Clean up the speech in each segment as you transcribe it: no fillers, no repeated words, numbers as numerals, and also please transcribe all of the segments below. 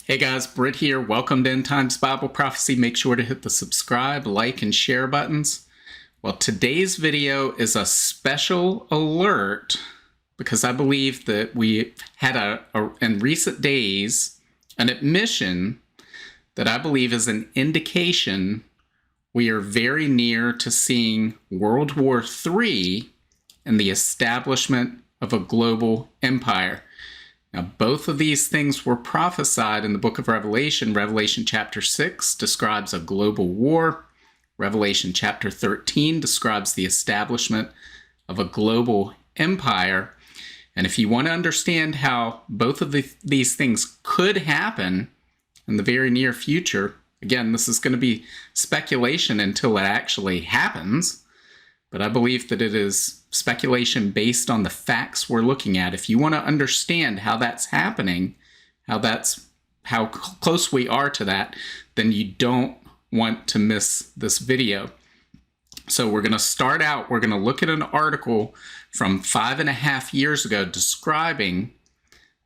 Hey guys, Britt here. Welcome to End Times Bible Prophecy. Make sure to hit the subscribe, like, and share buttons. Well, today's video is a special alert because I believe that we had in recent days an admission that I believe is an indication we are very near to seeing World War III and the establishment of a global empire. Now, both of these things were prophesied in the book of Revelation. Revelation chapter 6 describes a global war. Revelation chapter 13 describes the establishment of a global empire. And if you want to understand how both of these things could happen in the very near future, again, this is going to be speculation until it actually happens. But I believe that it is speculation based on the facts we're looking at. If you want to understand how that's happening, how close we are to that, then you don't want to miss this video. So we're going to start out, we're going to look at an article from 5.5 years ago describing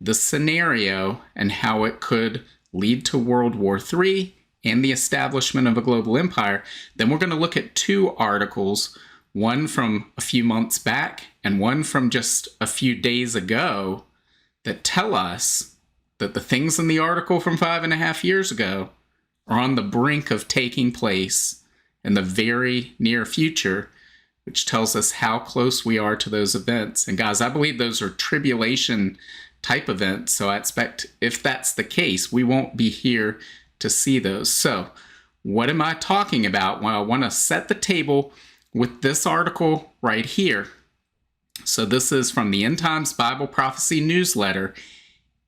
the scenario and how it could lead to World War III and the establishment of a global empire. Then we're going to look at two articles, one from a few months back and one from just a few days ago, that tell us that the things in the article from 5.5 years ago are on the brink of taking place in the very near future, which tells us how close we are to those events. And guys, I believe those are tribulation type events. So I expect if that's the case, we won't be here to see those. So what am I talking about? Well, I want to set the table with this article right here. So this is from the End Times Bible Prophecy newsletter,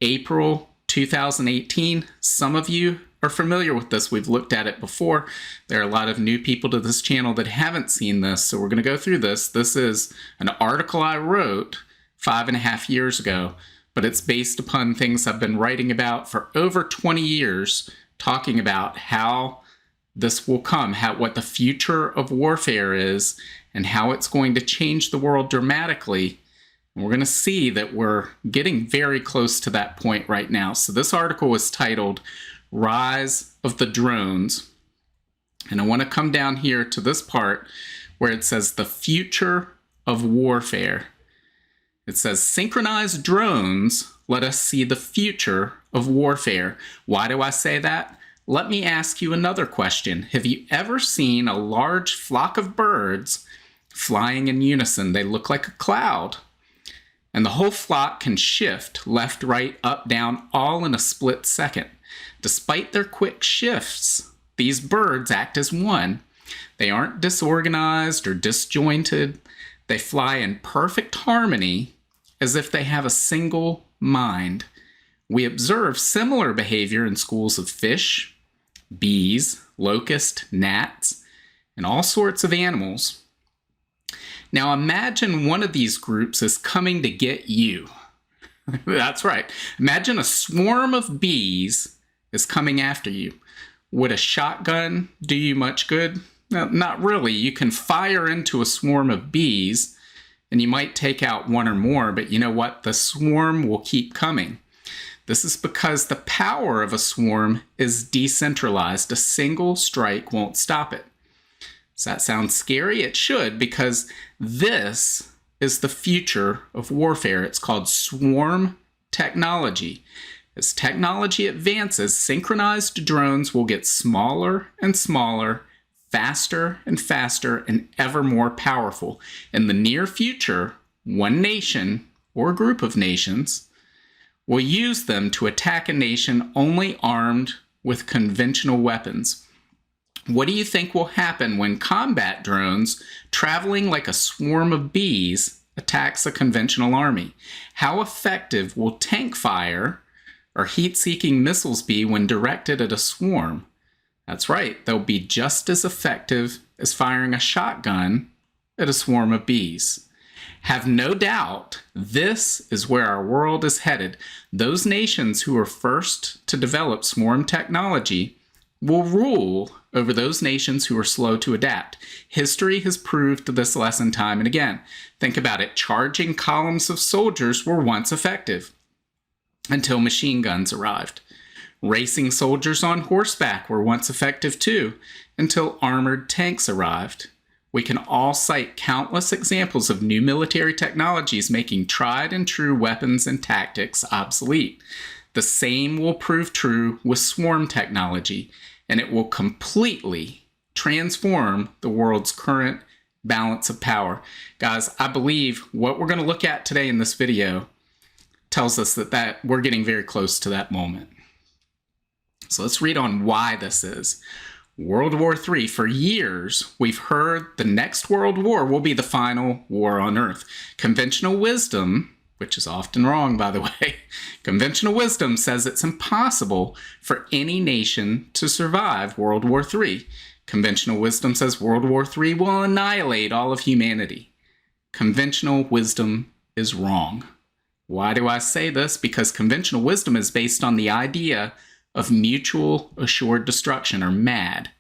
April 2018. Some of you are familiar with this. We've looked at it before. There are a lot of new people to this channel that haven't seen this, so we're going to go through this. This is an article I wrote 5.5 years ago, but it's based upon things I've been writing about for over 20 years, talking about how this will come, what the future of warfare is, and how it's going to change the world dramatically. And we're going to see that we're getting very close to that point right now. So this article is titled Rise of the Drones. And I want to come down here to this part where it says the future of warfare. It says synchronized drones let us see the future of warfare. Why do I say that? Let me ask you another question. Have you ever seen a large flock of birds flying in unison? They look like a cloud. And the whole flock can shift left, right, up, down, all in a split second. Despite their quick shifts, these birds act as one. They aren't disorganized or disjointed. They fly in perfect harmony as if they have a single mind. We observe similar behavior in schools of fish, bees, locusts, gnats, and all sorts of animals. Now imagine one of these groups is coming to get you. That's right. Imagine a swarm of bees is coming after you. Would a shotgun do you much good? No, not really. You can fire into a swarm of bees and you might take out one or more, but you know what? The swarm will keep coming. This is because the power of a swarm is decentralized. A single strike won't stop it. Does that sound scary? It should, because this is the future of warfare. It's called swarm technology. As technology advances, synchronized drones will get smaller and smaller, faster and faster, and ever more powerful. In the near future, one nation or group of nations will use them to attack a nation only armed with conventional weapons. What do you think will happen when combat drones traveling like a swarm of bees attacks a conventional army? How effective will tank fire or heat-seeking missiles be when directed at a swarm? That's right, they'll be just as effective as firing a shotgun at a swarm of bees. Have no doubt, this is where our world is headed. Those nations who are first to develop swarm technology will rule over those nations who are slow to adapt. History has proved this lesson time and again. Think about it. Charging columns of soldiers were once effective until machine guns arrived. Racing soldiers on horseback were once effective too, until armored tanks arrived. We can all cite countless examples of new military technologies making tried and true weapons and tactics obsolete. The same will prove true with swarm technology, and it will completely transform the world's current balance of power. Guys, I believe what we're going to look at today in this video tells us that we're getting very close to that moment. So let's read on why this is. World War III. For years, we've heard the next world war will be the final war on Earth. Conventional wisdom, which is often wrong, by the way, conventional wisdom says it's impossible for any nation to survive World War III. Conventional wisdom says World War III will annihilate all of humanity. Conventional wisdom is wrong. Why do I say this? Because conventional wisdom is based on the idea of mutual assured destruction, or MAD.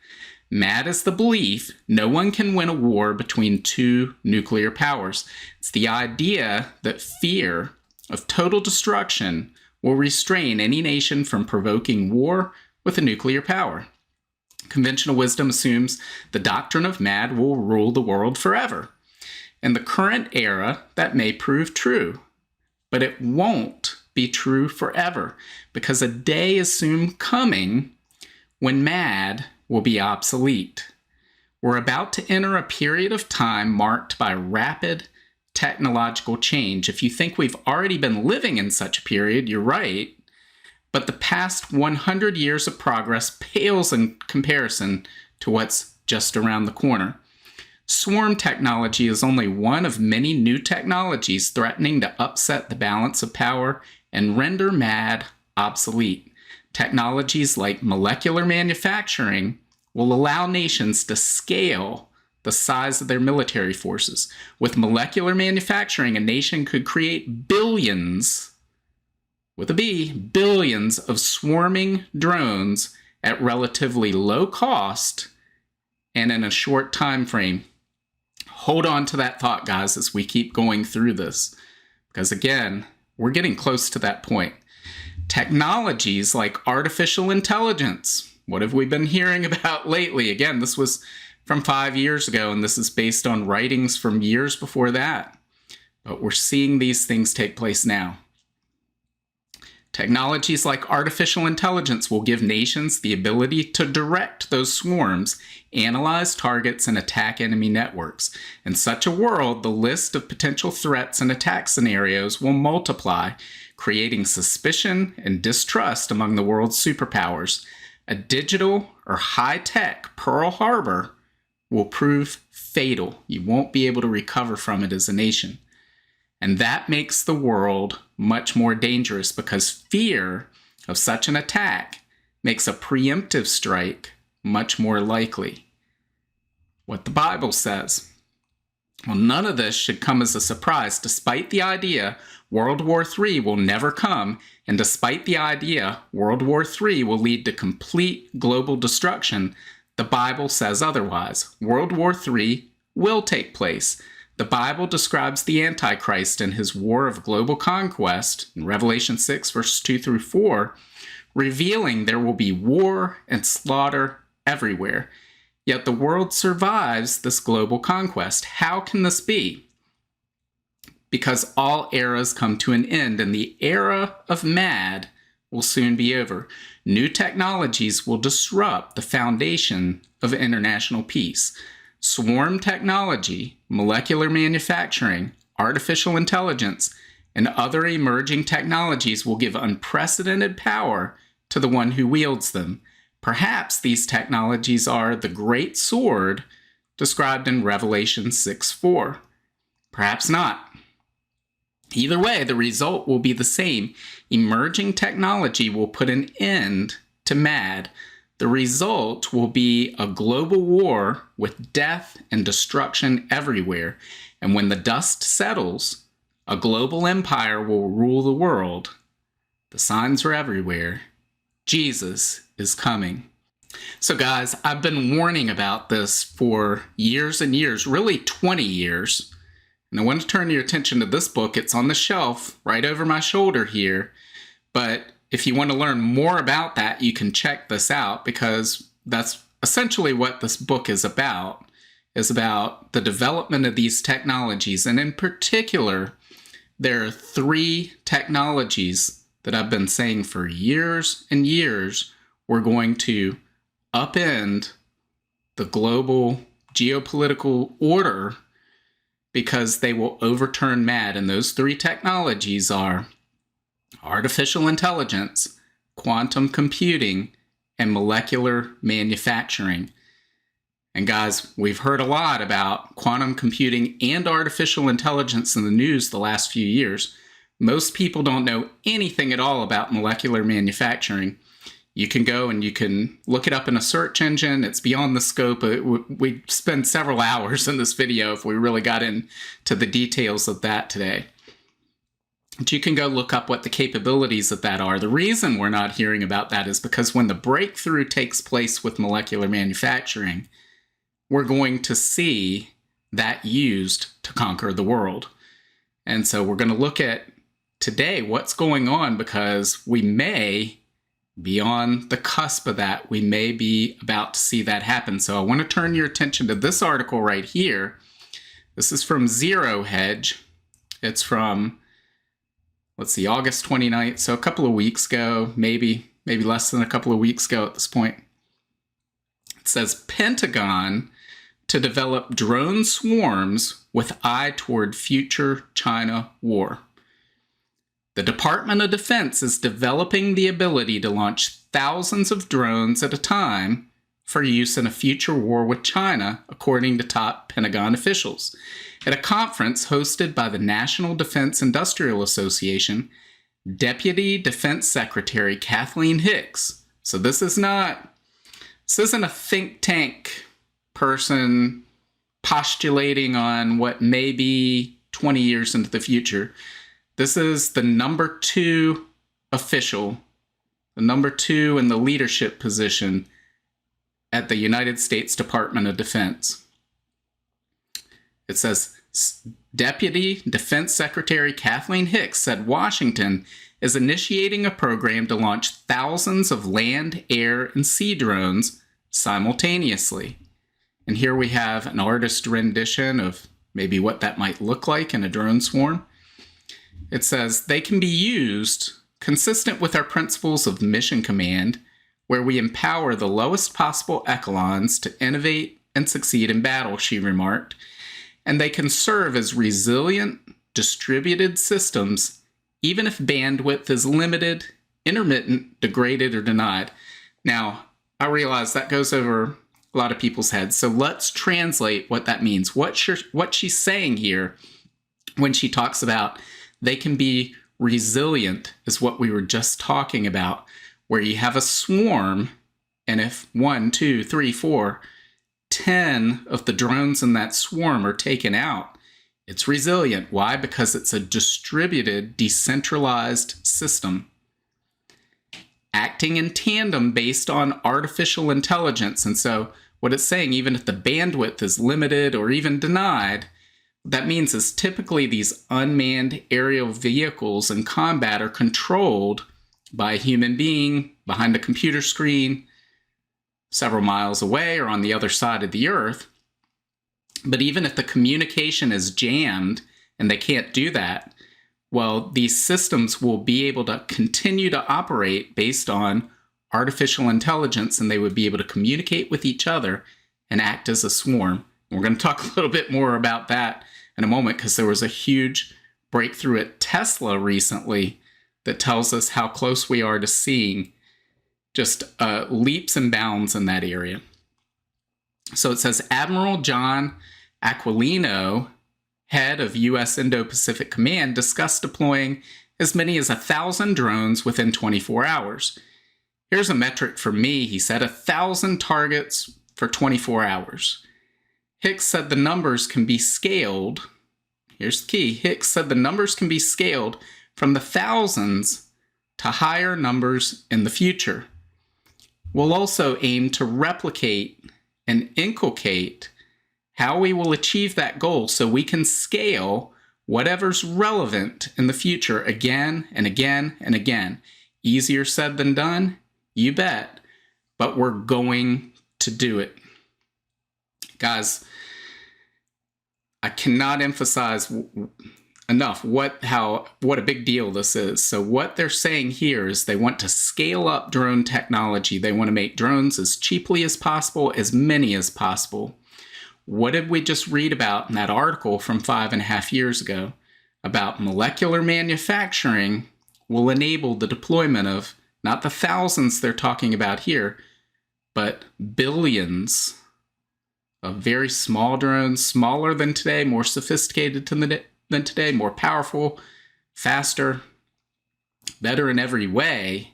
MAD is the belief no one can win a war between two nuclear powers. It's the idea that fear of total destruction will restrain any nation from provoking war with a nuclear power. Conventional wisdom assumes the doctrine of MAD will rule the world forever. In the current era, that may prove true, but it won't be true forever, because a day is soon coming when MAD will be obsolete. We're about to enter a period of time marked by rapid technological change. If you think we've already been living in such a period, you're right, but the past 100 years of progress pales in comparison to what's just around the corner. Swarm technology is only one of many new technologies threatening to upset the balance of power and render MAD obsolete. Technologies like molecular manufacturing will allow nations to scale the size of their military forces. With molecular manufacturing, a nation could create billions, with a B, billions of swarming drones at relatively low cost and in a short time frame. Hold on to that thought, guys, as we keep going through this, because again, we're getting close to that point. Technologies like artificial intelligence. What have we been hearing about lately? Again, this was from 5 years ago, and this is based on writings from years before that. But we're seeing these things take place now. Technologies like artificial intelligence will give nations the ability to direct those swarms, analyze targets, and attack enemy networks. In such a world, the list of potential threats and attack scenarios will multiply, creating suspicion and distrust among the world's superpowers. A digital or high-tech Pearl Harbor will prove fatal. You won't be able to recover from it as a nation. And that makes the world much more dangerous, because fear of such an attack makes a preemptive strike much more likely. What the Bible says. Well, none of this should come as a surprise. Despite the idea World War III will never come, and despite the idea World War III will lead to complete global destruction, the Bible says otherwise. World War III will take place. The Bible describes the Antichrist and his war of global conquest in Revelation 6, verses 2 through 4, revealing there will be war and slaughter everywhere. Yet the world survives this global conquest. How can this be? Because all eras come to an end, and the era of MAD will soon be over. New technologies will disrupt the foundation of international peace. Swarm technology, molecular manufacturing, artificial intelligence, and other emerging technologies will give unprecedented power to the one who wields them. Perhaps these technologies are the great sword described in Revelation 6:4. Perhaps not. Either way, the result will be the same. Emerging technology will put an end to MAD. The result will be a global war with death and destruction everywhere. And when the dust settles, a global empire will rule the world. The signs are everywhere. Jesus is coming. So guys, I've been warning about this for years and years, really 20 years. And I want to turn your attention to this book. It's on the shelf right over my shoulder here. But if you want to learn more about that, you can check this out, because that's essentially what this book is about the development of these technologies. And in particular, there are 3 technologies that I've been saying for years and years we're going to upend the global geopolitical order, because they will overturn MAD. And those 3 technologies are artificial intelligence, quantum computing, and molecular manufacturing. And guys, we've heard a lot about quantum computing and artificial intelligence in the news the last few years. Most people don't know anything at all about molecular manufacturing. You can go and you can look it up in a search engine. It's beyond the scope. We'd spend several hours in this video if we really got into the details of that today. But you can go look up what the capabilities of that are. The reason we're not hearing about that is because when the breakthrough takes place with molecular manufacturing, we're going to see that used to conquer the world. And so we're going to look at today what's going on, because we may be on the cusp of that. We may be about to see that happen. So I want to turn your attention to this article right here. This is from Zero Hedge. It's from, let's see, August 29th. So a couple of weeks ago, maybe less than a couple of weeks ago at this point. It says Pentagon to develop drone swarms with eye toward future China war. The Department of Defense is developing the ability to launch thousands of drones at a time for use in a future war with China, according to top Pentagon officials. At a conference hosted by the National Defense Industrial Association, Deputy Defense Secretary Kathleen Hicks, so this isn't a think tank person postulating on what may be 20 years into the future. This is the number 2 official, the number 2 in the leadership position at the United States Department of Defense. It says, Deputy Defense Secretary Kathleen Hicks said Washington is initiating a program to launch thousands of land, air, and sea drones simultaneously. And here we have an artist rendition of maybe what that might look like in a drone swarm. It says they can be used consistent with our principles of mission command, where we empower the lowest possible echelons to innovate and succeed in battle, she remarked. And they can serve as resilient, distributed systems, even if bandwidth is limited, intermittent, degraded, or denied. Now, I realize that goes over a lot of people's heads, so let's translate what that means. What she's saying here when she talks about they can be resilient is what we were just talking about, where you have a swarm, and if 1, 2, 3, 4, 10 of the drones in that swarm are taken out, it's resilient. Why? Because it's a distributed, decentralized system acting in tandem based on artificial intelligence. And so what it's saying, even if the bandwidth is limited or even denied, that means is typically these unmanned aerial vehicles in combat are controlled by a human being behind a computer screen several miles away or on the other side of the earth. But even if the communication is jammed and they can't do that, well, these systems will be able to continue to operate based on artificial intelligence, and they would be able to communicate with each other and act as a swarm. We're going to talk a little bit more about that in a moment, because there was a huge breakthrough at Tesla recently that tells us how close we are to seeing just leaps and bounds in that area. So it says Admiral John Aquilino, head of U.S. Indo-Pacific Command, discussed deploying as many as 1,000 drones within 24 hours. Here's a metric for me, he said, 1,000 targets for 24 hours. Hicks said the numbers can be scaled. Here's the key. Hicks said the numbers can be scaled from the thousands to higher numbers in the future. We'll also aim to replicate and inculcate how we will achieve that goal so we can scale whatever's relevant in the future again and again and again. Easier said than done? You bet. But we're going to do it. Guys, I cannot emphasize enough what a big deal this is. So what they're saying here is they want to scale up drone technology. They want to make drones as cheaply as possible, as many as possible. What did we just read about in that article from 5.5 years ago about molecular manufacturing will enable the deployment of not the thousands they're talking about here, but billions of very small drones, smaller than today, more sophisticated than today, more powerful, faster, better in every way,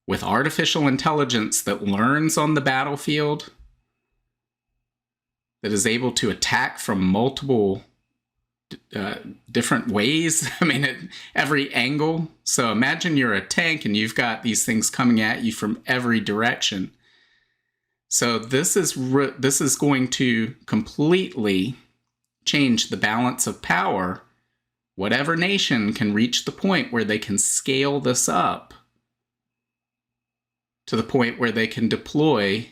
with artificial intelligence that learns on the battlefield, that is able to attack from multiple different ways. I mean, at every angle. So imagine you're a tank and you've got these things coming at you from every direction. So this is going to completely change the balance of power. Whatever nation can reach the point where they can scale this up to the point where they can deploy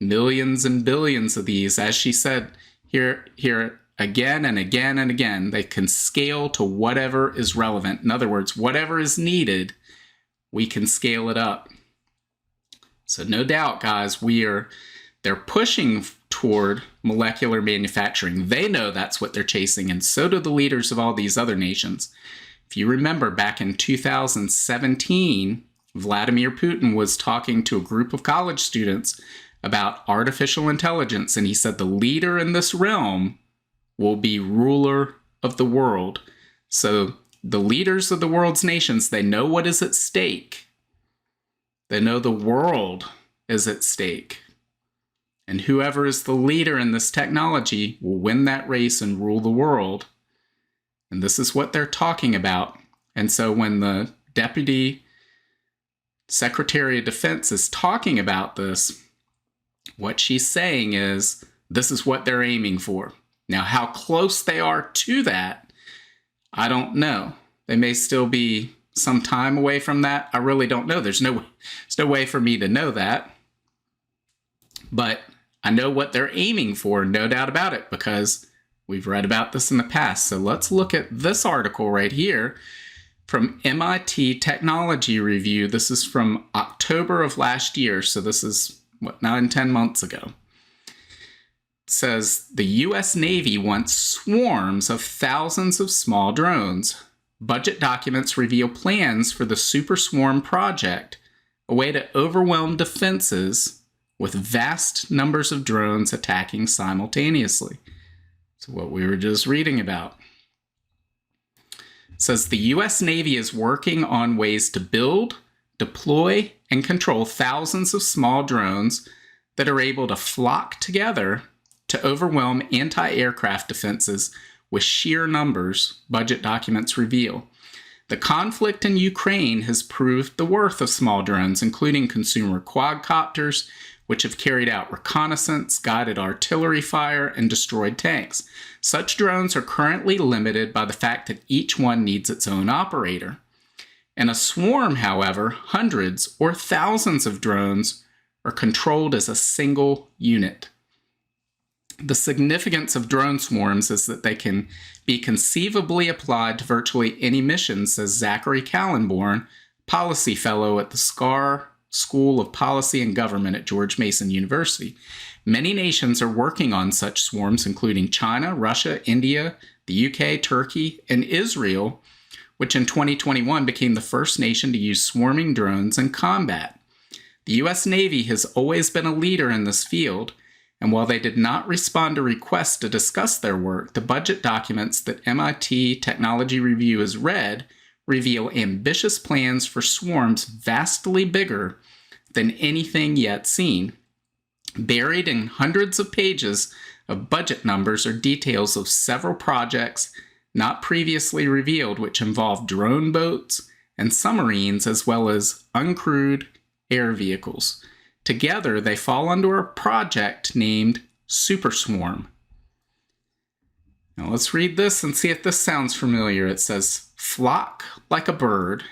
millions and billions of these, as she said here again and again and again, they can scale to whatever is relevant. In other words, whatever is needed, we can scale it up. So no doubt, guys, they're pushing toward molecular manufacturing. They know that's what they're chasing, and so do the leaders of all these other nations. If you remember, back in 2017, Vladimir Putin was talking to a group of college students about artificial intelligence, and he said the leader in this realm will be ruler of the world. So the leaders of the world's nations, they know what is at stake. They know the world is at stake. And whoever is the leader in this technology will win that race and rule the world. And this is what they're talking about. And so when the Deputy Secretary of Defense is talking about this, what she's saying is, this is what they're aiming for. Now, how close they are to that, I don't know. They may still be some time away from that. I really don't know. There's no way for me to know that. But I know what they're aiming for, no doubt about it, because we've read about this in the past. So let's look at this article right here from MIT Technology Review. This is from October of last year. So this is, 9-10 months ago. It says, the U.S. Navy wants swarms of thousands of small drones. Budget documents reveal plans for the Super Swarm project, a way to overwhelm defenses with vast numbers of drones attacking simultaneously. So what we were just reading about. It says the U.S. Navy is working on ways to build, deploy, and control thousands of small drones that are able to flock together to overwhelm anti-aircraft defenses with sheer numbers, budget documents reveal. The conflict in Ukraine has proved the worth of small drones, including consumer quadcopters, which have carried out reconnaissance, guided artillery fire, and destroyed tanks. Such drones are currently limited by the fact that each one needs its own operator. In a swarm, however, hundreds or thousands of drones are controlled as a single unit. The significance of drone swarms is that they can be conceivably applied to virtually any mission, says Zachary Kallenborn, policy fellow at the SCAR School of Policy and Government at George Mason University. Many nations are working on such swarms, including China, Russia, India, the UK, Turkey, and Israel, which in 2021 became the first nation to use swarming drones in combat. The U.S. Navy has always been a leader in this field, and while they did not respond to requests to discuss their work, the budget documents that MIT Technology Review has read reveal ambitious plans for swarms vastly bigger than anything yet seen. Buried in hundreds of pages of budget numbers are details of several projects not previously revealed, which involve drone boats and submarines, as well as uncrewed air vehicles. Together, they fall under a project named Super Swarm. Now let's read this and see if this sounds familiar. It says, flock like a bird.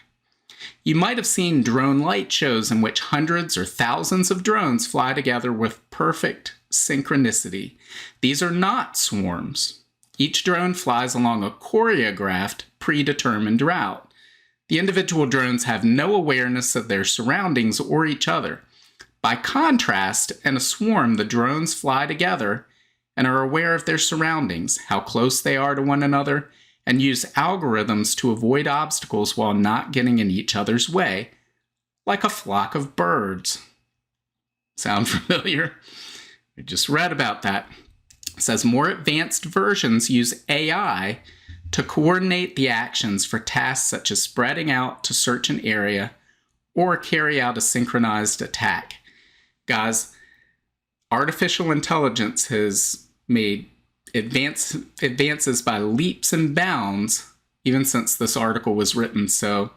You might have seen drone light shows in which hundreds or thousands of drones fly together with perfect synchronicity. These are not swarms. Each drone flies along a choreographed, predetermined route. The individual drones have no awareness of their surroundings or each other. By contrast, in a swarm, the drones fly together and are aware of their surroundings, how close they are to one another, and use algorithms to avoid obstacles while not getting in each other's way, like a flock of birds. Sound familiar? I just read about that. It says more advanced versions use AI to coordinate the actions for tasks such as spreading out to search an area or carry out a synchronized attack. Guys, artificial intelligence has made advances by leaps and bounds even since this article was written. So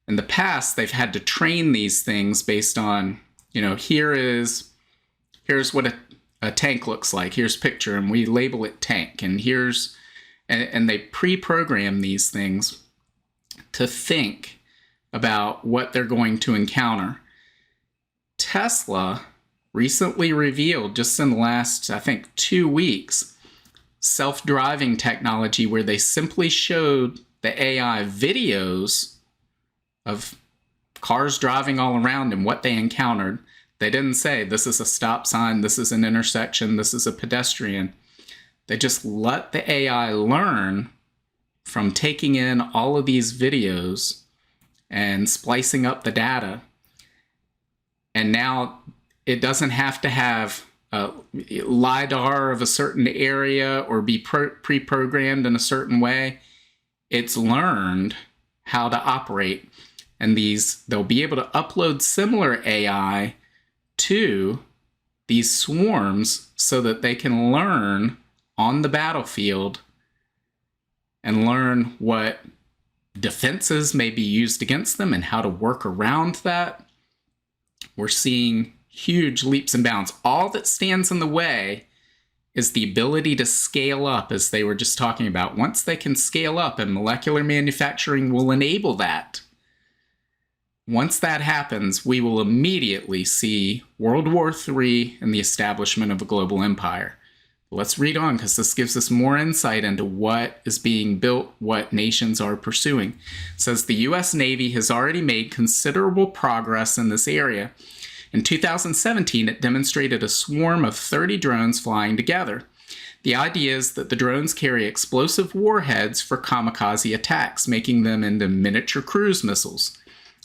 in the past, they've had to train these things based on, here's what a tank looks like. Here's a picture, and we label it tank. And and they pre-program these things to think about what they're going to encounter. Tesla recently revealed, just in the last, 2 weeks, self-driving technology where they simply showed the AI videos of cars driving all around and what they encountered. They didn't say, this is a stop sign, this is an intersection, this is a pedestrian. They just let the AI learn from taking in all of these videos and splicing up the data. And now it doesn't have to have LiDAR of a certain area or be pre-programmed in a certain way. It's learned how to operate. And they'll be able to upload similar AI to these swarms so that they can learn on the battlefield and learn what defenses may be used against them and how to work around that. We're seeing huge leaps and bounds. All that stands in the way is the ability to scale up, as they were just talking about. Once they can scale up, and molecular manufacturing will enable that, once that happens, we will immediately see World War III and the establishment of a global empire. Let's read on, because this gives us more insight into what is being built, what nations are pursuing. It says the U.S. Navy has already made considerable progress in this area. In 2017, it demonstrated a swarm of 30 drones flying together. The idea is that the drones carry explosive warheads for kamikaze attacks, making them into miniature cruise missiles.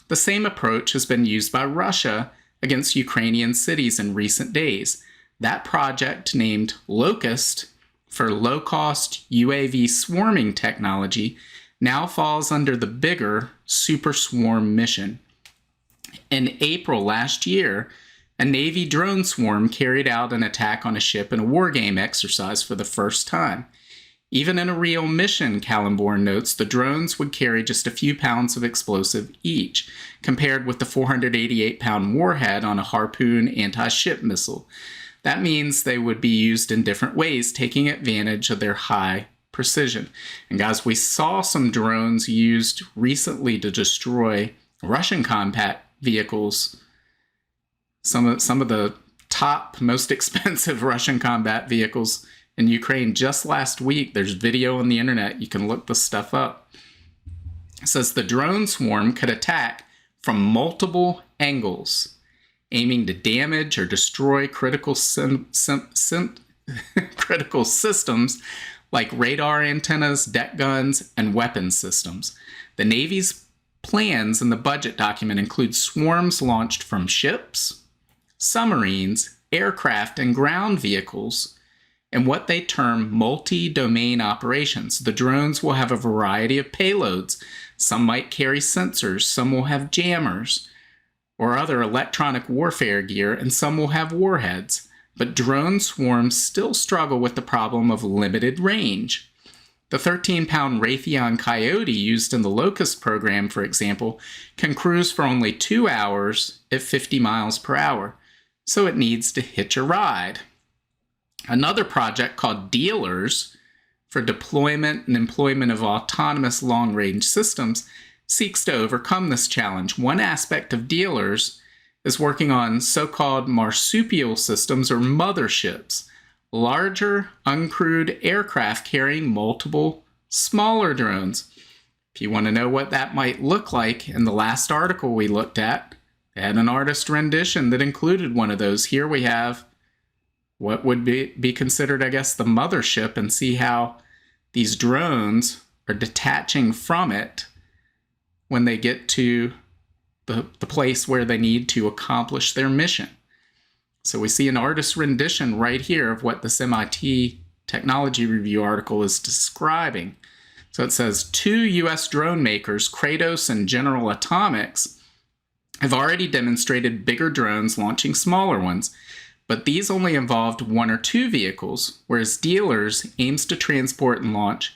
The same approach has been used by Russia against Ukrainian cities in recent days. That project, named Locust for low-cost UAV swarming technology, now falls under the bigger Super Swarm mission. In April last year, a Navy drone swarm carried out an attack on a ship in a wargame exercise for the first time. Even in a real mission, Kallenborn notes, the drones would carry just a few pounds of explosive each, compared with the 488-pound warhead on a Harpoon anti-ship missile. That means they would be used in different ways, taking advantage of their high precision. And guys, we saw some drones used recently to destroy Russian combat vehicles. Some of the top, most expensive Russian combat vehicles in Ukraine just last week. There's video on the internet. You can look this stuff up. It says the drone swarm could attack from multiple angles, aiming to damage or destroy critical critical systems like radar antennas, deck guns, and weapon systems. The Navy's plans in the budget document include swarms launched from ships, submarines, aircraft, and ground vehicles, and what they term multi-domain operations. The drones will have a variety of payloads. Some might carry sensors, some will have jammers or other electronic warfare gear, and some will have warheads. But drone swarms still struggle with the problem of limited range. The 13-pound Raytheon Coyote used in the Locust program, for example, can cruise for only 2 hours at 50 miles per hour, so it needs to hitch a ride. Another project called Dealers for deployment and employment of autonomous long-range systems seeks to overcome this challenge. One aspect of dealers is working on so-called marsupial systems or motherships, larger uncrewed aircraft carrying multiple smaller drones. If you want to know what that might look like, in the last article we looked at, they had an artist rendition that included one of those. Here we have what would be considered, I guess, the mothership, and see how these drones are detaching from it when they get to the place where they need to accomplish their mission. So we see an artist rendition right here of what this MIT Technology Review article is describing. So it says 2 U.S. drone makers, Kratos and General Atomics, have already demonstrated bigger drones launching smaller ones, but these only involved 1 or 2 vehicles, whereas Dealers aims to transport and launch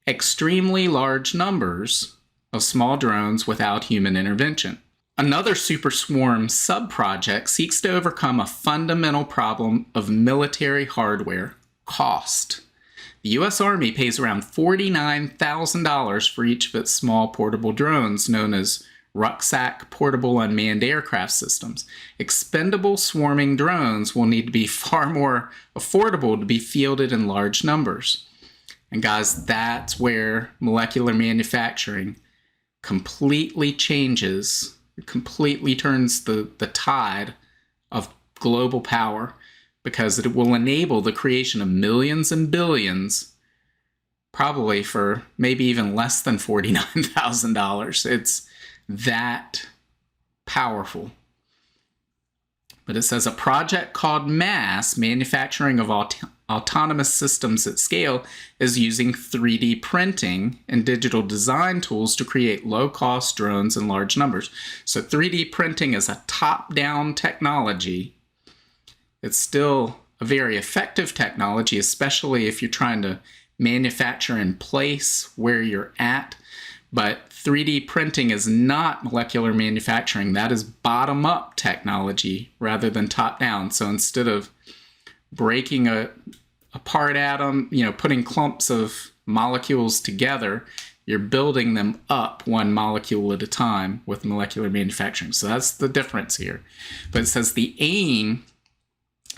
extremely large numbers of small drones without human intervention. Another Super Swarm sub-project seeks to overcome a fundamental problem of military hardware: cost. The U.S. Army pays around $49,000 for each of its small portable drones, known as rucksack portable unmanned aircraft systems. Expendable swarming drones will need to be far more affordable to be fielded in large numbers. And guys, that's where molecular manufacturing completely changes, completely turns the tide of global power, because it will enable the creation of millions and billions, probably for maybe even less than $49,000. It's that powerful. But it says a project called MASS, Manufacturing of Autonomous Systems at Scale, is using 3D printing and digital design tools to create low-cost drones in large numbers. So 3D printing is a top-down technology. It's still a very effective technology, especially if you're trying to manufacture in place where you're at. But 3D printing is not molecular manufacturing. That is bottom-up technology rather than top-down. So instead of breaking a part atom, putting clumps of molecules together, you're building them up one molecule at a time with molecular manufacturing. So that's the difference here. But it says the aim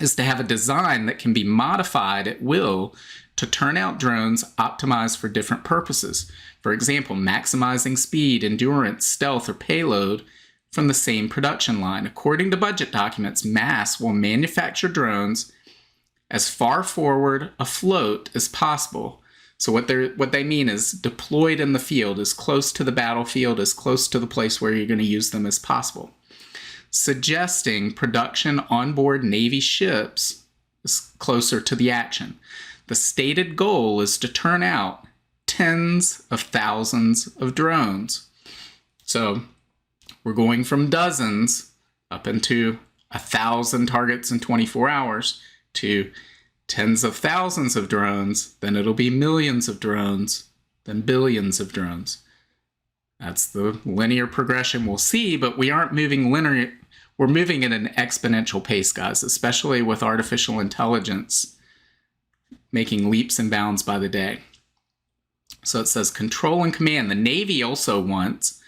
is to have a design that can be modified at will to turn out drones optimized for different purposes. For example, maximizing speed, endurance, stealth, or payload from the same production line. According to budget documents, MASS will manufacture drones as far forward afloat as possible. So what they mean is deployed in the field, as close to the battlefield, as close to the place where you're going to use them as possible. Suggesting production on board Navy ships is closer to the action. The stated goal is to turn out tens of thousands of drones. So we're going from dozens up into 1,000 targets in 24 hours to tens of thousands of drones. Then it'll be millions of drones, then billions of drones. That's the linear progression we'll see, but we aren't moving linear. We're moving at an exponential pace, guys, especially with artificial intelligence making leaps and bounds by the day. So it says control and command. The Navy also wants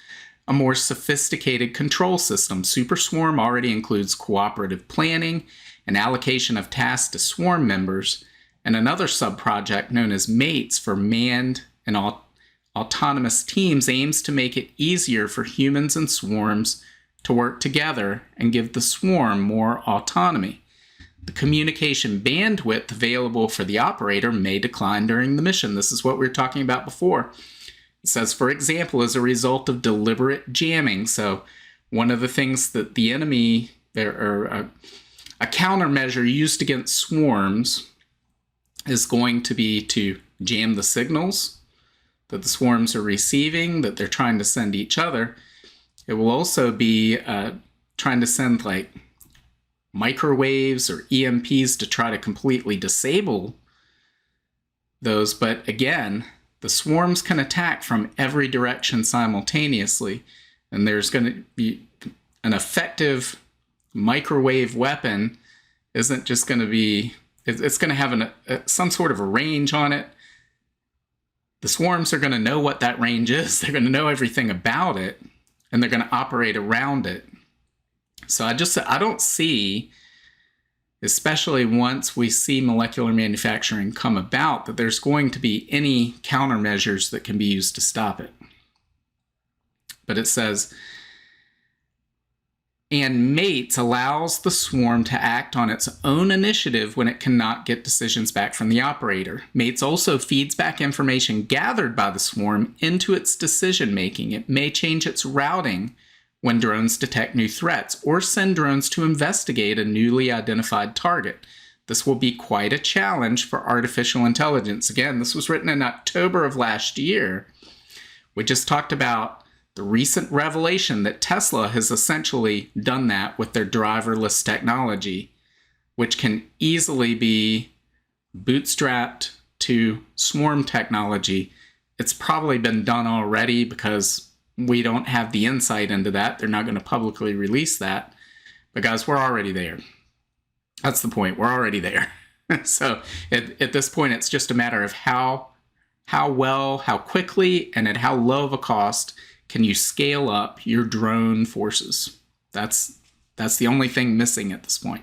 a more sophisticated control system. Super Swarm already includes cooperative planning and allocation of tasks to swarm members, and another sub-project known as MATES for manned and autonomous teams aims to make it easier for humans and swarms to work together and give the swarm more autonomy. The communication bandwidth available for the operator may decline during the mission. This is what we were talking about before. It says, for example, as a result of deliberate jamming. So one of the things that the enemy, or a countermeasure used against swarms, is going to be to jam the signals that the swarms are receiving, that they're trying to send each other. It will also be trying to send like microwaves or EMPs to try to completely disable those. But again, the swarms can attack from every direction simultaneously, and there's going to be an effective microwave weapon. Isn't just going to be, it's going to have some sort of a range on it. the swarms are going to know what that range is. They're going to know everything about it, and they're going to operate around it. So I don't see, especially once we see molecular manufacturing come about, that there's going to be any countermeasures that can be used to stop it. But it says, and mates allows the swarm to act on its own initiative when it cannot get decisions back from the operator. Mates also feeds back information gathered by the swarm into its decision making. It may change its routing when drones detect new threats, or send drones to investigate a newly identified target. This will be quite a challenge for artificial intelligence. Again, this was written in October of last year. We just talked about the recent revelation that Tesla has essentially done that with their driverless technology, which can easily be bootstrapped to swarm technology. It's probably been done already because we don't have the insight into that. They're not going to publicly release that. But guys, we're already there. That's the point. We're already there. So at this point, it's just a matter of how well, how quickly, and at how low of a cost can you scale up your drone forces. That's the only thing missing at this point.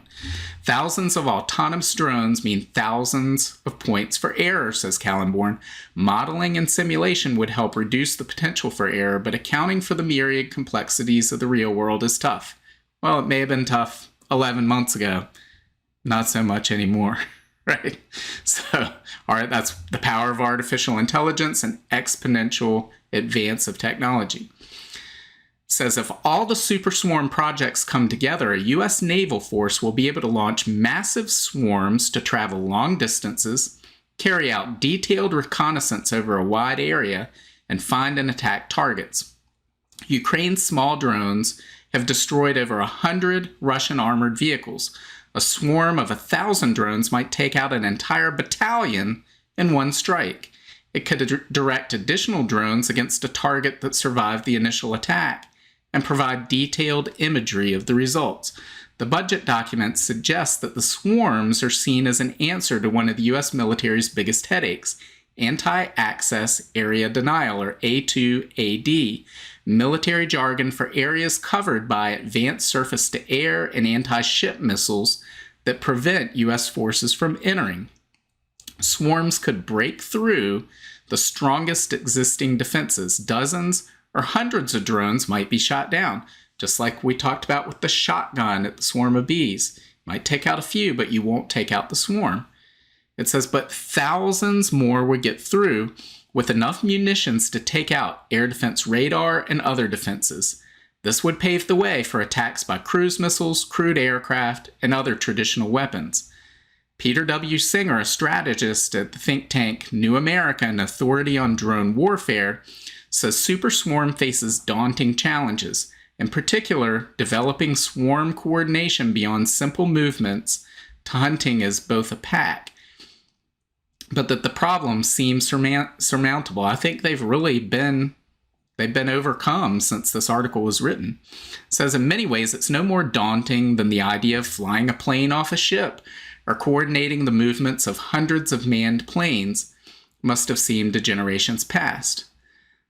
Thousands of autonomous drones mean thousands of points for error, says Callenborn. Modeling and simulation would help reduce the potential for error, but accounting for the myriad complexities of the real world is tough. Well, it may have been tough 11 months ago. Not so much anymore, right? So, all right, that's the power of artificial intelligence and exponential advance of technology. Says if all the super swarm projects come together, a U.S. naval force will be able to launch massive swarms to travel long distances, carry out detailed reconnaissance over a wide area, and find and attack targets. Ukraine's small drones have destroyed over 100 Russian armored vehicles. A swarm of 1,000 drones might take out an entire battalion in one strike. It could direct additional drones against a target that survived the initial attack and provide detailed imagery of the results. The budget documents suggest that the swarms are seen as an answer to one of the U.S. military's biggest headaches, anti-access area denial, or A2AD, military jargon for areas covered by advanced surface-to-air and anti-ship missiles that prevent U.S. forces from entering. Swarms could break through the strongest existing defenses. Dozens or hundreds of drones might be shot down, just like we talked about with the shotgun at the swarm of bees. You might take out a few, but you won't take out the swarm. It says, but thousands more would get through with enough munitions to take out air defense radar and other defenses. This would pave the way for attacks by cruise missiles, crewed aircraft, and other traditional weapons. Peter W. Singer, a strategist at the think tank New America and authority on drone warfare, says Super Swarm faces daunting challenges, in particular, developing swarm coordination beyond simple movements to hunting as both a pack, but that the problem seems surmountable. I think they've been overcome since this article was written. It says, in many ways, it's no more daunting than the idea of flying a plane off a ship or coordinating the movements of hundreds of manned planes must have seemed to generations past.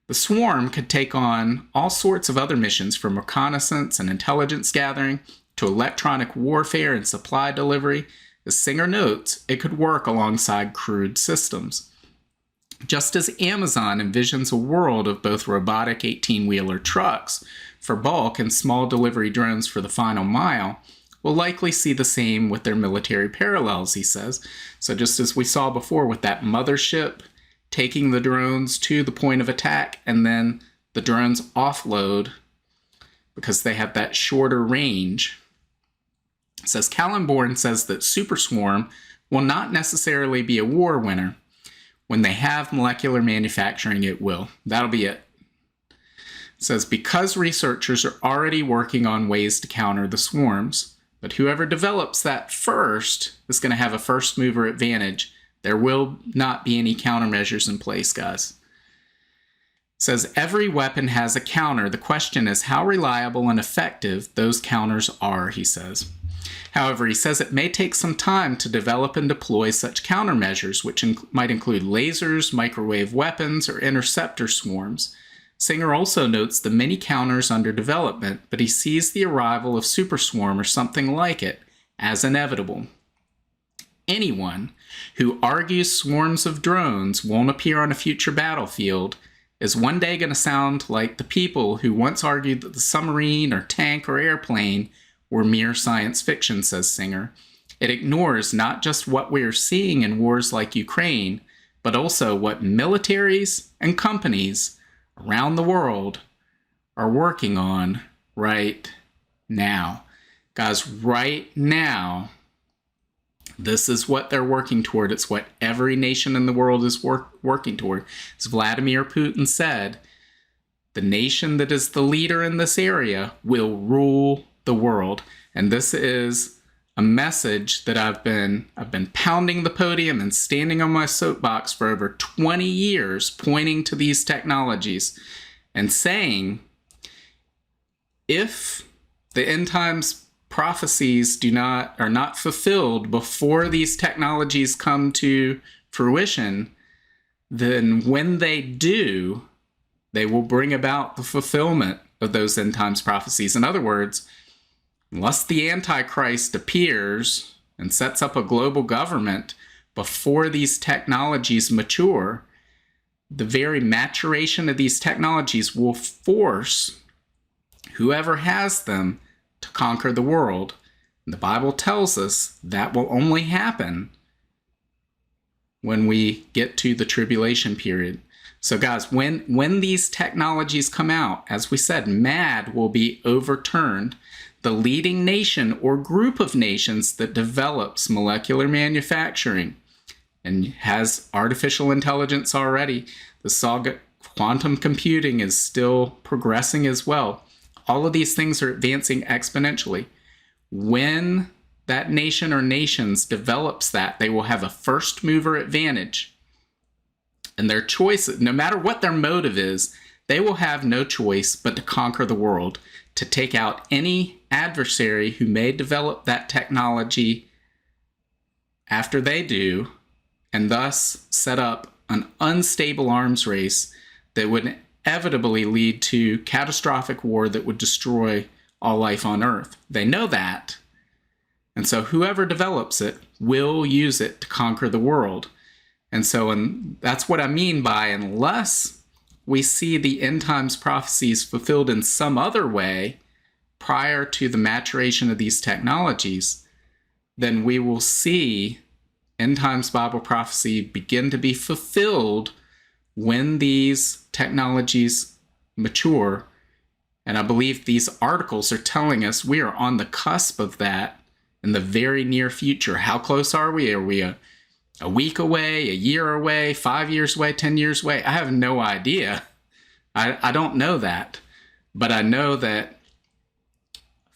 The swarm could take on all sorts of other missions, from reconnaissance and intelligence gathering to electronic warfare and supply delivery. As Singer notes, it could work alongside crewed systems. Just as Amazon envisions a world of both robotic 18-wheeler trucks for bulk and small delivery drones for the final mile, we'll likely see the same with their military parallels, he says. So just as we saw before with that mothership taking the drones to the point of attack, and then the drones offload because they have that shorter range. It says Callenborn says that Super Swarm will not necessarily be a war winner. When they have molecular manufacturing, it will. That'll be it. It says, because researchers are already working on ways to counter the swarms, but whoever develops that first is going to have a first mover advantage. There will not be any countermeasures in place, guys. It says every weapon has a counter. The question is how reliable and effective those counters are, he says. However, he says it may take some time to develop and deploy such countermeasures, which might include lasers, microwave weapons, or interceptor swarms. Singer also notes the many counters under development, but he sees the arrival of Super Swarm or something like it as inevitable. Anyone who argues swarms of drones won't appear on a future battlefield is one day going to sound like the people who once argued that the submarine or tank or airplane were mere science fiction, says Singer. It ignores not just what we are seeing in wars like Ukraine, but also what militaries and companies around the world are working on right now. Guys, right now, this is what they're working toward. It's what every nation in the world is working toward. As Vladimir Putin said, the nation that is the leader in this area will rule the world. And this is a message that I've been pounding the podium and standing on my soapbox for over 20 years, pointing to these technologies and saying, if the end times prophecies are not fulfilled before these technologies come to fruition, then when they do, they will bring about the fulfillment of those end times prophecies. In other words, unless the Antichrist appears and sets up a global government before these technologies mature, the very maturation of these technologies will force whoever has them to conquer the world. And the Bible tells us that will only happen when we get to the tribulation period. So guys, when these technologies come out, as we said, MAD will be overturned. The leading nation or group of nations that develops molecular manufacturing and has artificial intelligence already, the saga quantum computing is still progressing as well. All of these things are advancing exponentially. When that nation or nations develops that, they will have a first mover advantage. And their choice, no matter what their motive is, they will have no choice but to conquer the world, to take out any adversary who may develop that technology after they do, and thus set up an unstable arms race that would inevitably lead to catastrophic war that would destroy all life on Earth. They know that. And so whoever develops it will use it to conquer the world. And that's what I mean by, unless we see the end times prophecies fulfilled in some other way prior to the maturation of these technologies, then we will see end times Bible prophecy begin to be fulfilled when these technologies mature. And I believe these articles are telling us we are on the cusp of that in the very near future. How close are we? Are we a week away, a year away, 5 years away, 10 years away? I have no idea. I don't know that. But I know that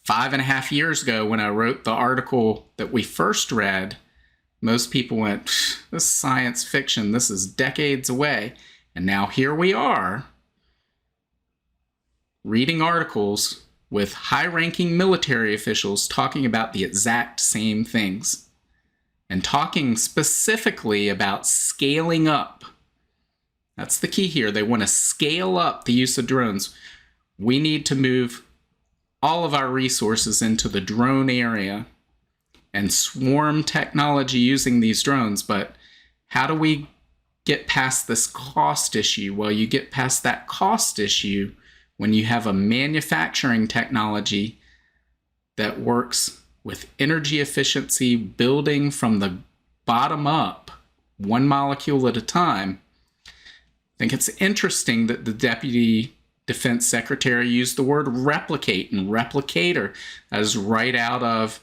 5.5 years ago, when I wrote the article that we first read, most people went, this is science fiction. This is decades away. And now here we are, reading articles with high-ranking military officials talking about the exact same things, and talking specifically about scaling up. That's the key here. They want to scale up the use of drones. We need to move all of our resources into the drone area and swarm technology using these drones. But how do we get past this cost issue? Well, you get past that cost issue when you have a manufacturing technology that works with energy efficiency, building from the bottom up, one molecule at a time. I think it's interesting that the Deputy Defense Secretary used the word replicate and replicator. That is right out of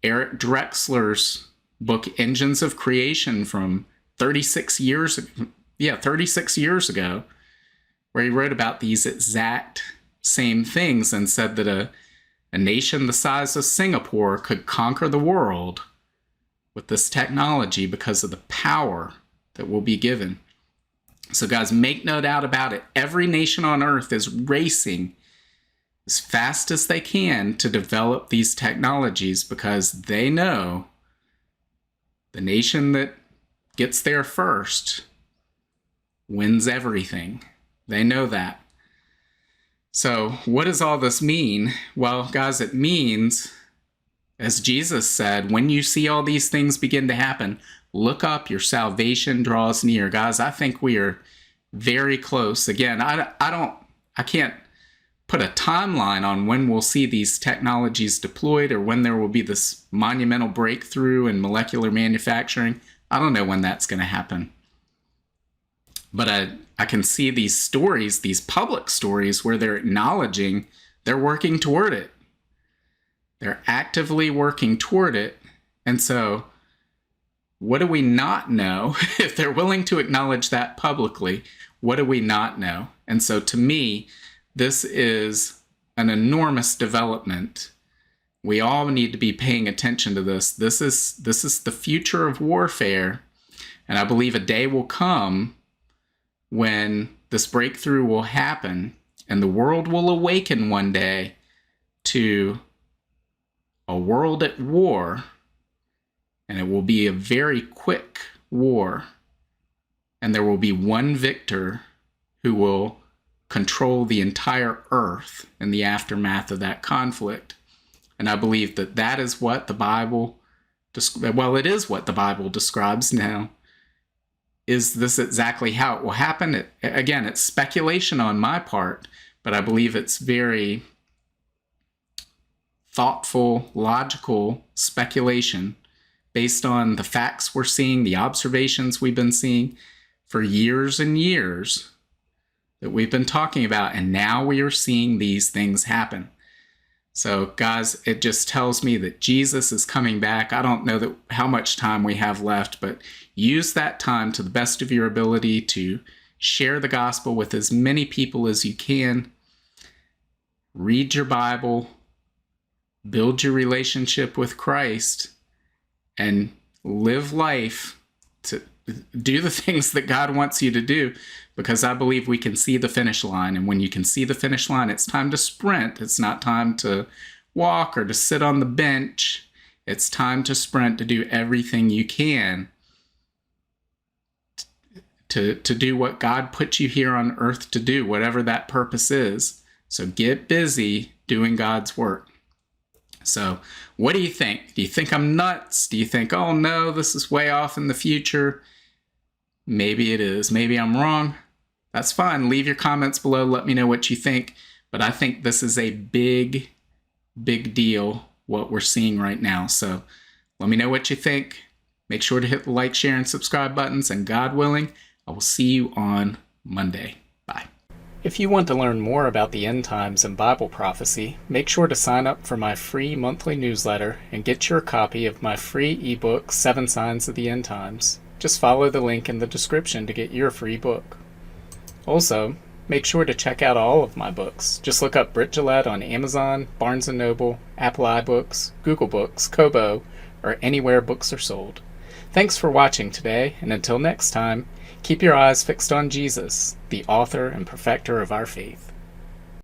Eric Drexler's book, Engines of Creation, from 36 years ago, where he wrote about these exact same things and said that a nation the size of Singapore could conquer the world with this technology because of the power that will be given. So guys, make no doubt about it. Every nation on earth is racing as fast as they can to develop these technologies, because they know the nation that gets there first wins everything. They know that. So what does all this mean? Well, guys, it means, as Jesus said, when you see all these things begin to happen, look up, your salvation draws near. Guys, I think we are very close. Again, I can't put a timeline on when we'll see these technologies deployed or when there will be this monumental breakthrough in molecular manufacturing. I don't know when that's going to happen. But I can see these stories, these public stories, where they're acknowledging they're working toward it. They're actively working toward it. And so, what do we not know? If they're willing to acknowledge that publicly, what do we not know? And so, to me, this is an enormous development. We all need to be paying attention to this. This is the future of warfare. And I believe a day will come when this breakthrough will happen and the world will awaken one day to a world at war, and it will be a very quick war, and there will be one victor who will control the entire earth in the aftermath of that conflict. And I believe that that is what the Bible, it is what the Bible describes now. Is this exactly how it will happen? Again, it's speculation on my part, but I believe it's very thoughtful, logical speculation based on the facts we're seeing, the observations we've been seeing for years and years that we've been talking about, and now we are seeing these things happen. So, guys, it just tells me that Jesus is coming back. I don't know how much time we have left, but use that time to the best of your ability to share the gospel with as many people as you can. Read your Bible, build your relationship with Christ, and live life to do the things that God wants you to do, because I believe we can see the finish line. And when you can see the finish line, it's time to sprint. It's not time to walk or to sit on the bench. It's time to sprint, to do everything you can to do what God put you here on earth to do, whatever that purpose is. So get busy doing God's work. So what do you think? Do you think I'm nuts? Do you think, oh no, this is way off in the future? Maybe it is. Maybe I'm wrong. That's fine. Leave your comments below. Let me know what you think. But I think this is a big, big deal, what we're seeing right now. So let me know what you think. Make sure to hit the like, share, and subscribe buttons. And God willing, I will see you on Monday. Bye. If you want to learn more about the end times and Bible prophecy, make sure to sign up for my free monthly newsletter and get your copy of my free ebook, 7 Signs of the End Times. Just follow the link in the description to get your free book. Also, make sure to check out all of my books. Just look up Britt on Amazon, Barnes & Noble, Apple iBooks, Google Books, Kobo, or anywhere books are sold. Thanks for watching today, and until next time, keep your eyes fixed on Jesus, the author and perfecter of our faith.